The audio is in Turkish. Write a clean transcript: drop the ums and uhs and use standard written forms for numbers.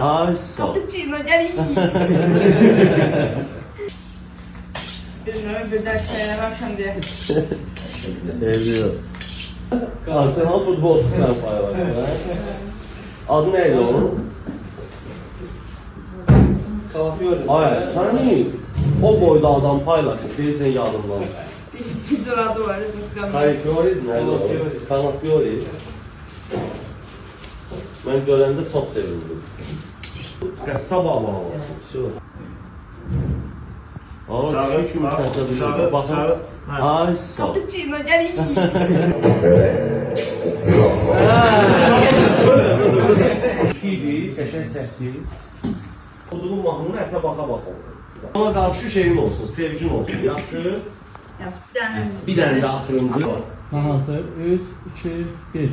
Ay sağ ol. Cappuccino, gel iyi. Bilmiyorum, bir dahaki şeyler akşam diye. Evliyor. Arsenal futbolcusundan pay var. Adı neydi onun? Ay sen iyi. O boyda adam paylaşır. Değilsen yadımdan. Hiç adı var. Biz Kayfiori nerede o? Kanafiori. Ben görəndə çox sevindim. Qəssab ağlamasın. Aa, kimi təsəvvür baxın. Ay sağ ol. Cappuccino, gel iyi. Kiydi, qəşəng çəkdi. Oduğun mahnının ətə baxa-baxa. Ona qarşı şeyin olsun, sevgin olsun. Yaxşı. Ya, bir tane. Bir dənə də axırıncı var. Hazır. 3, 2, 1.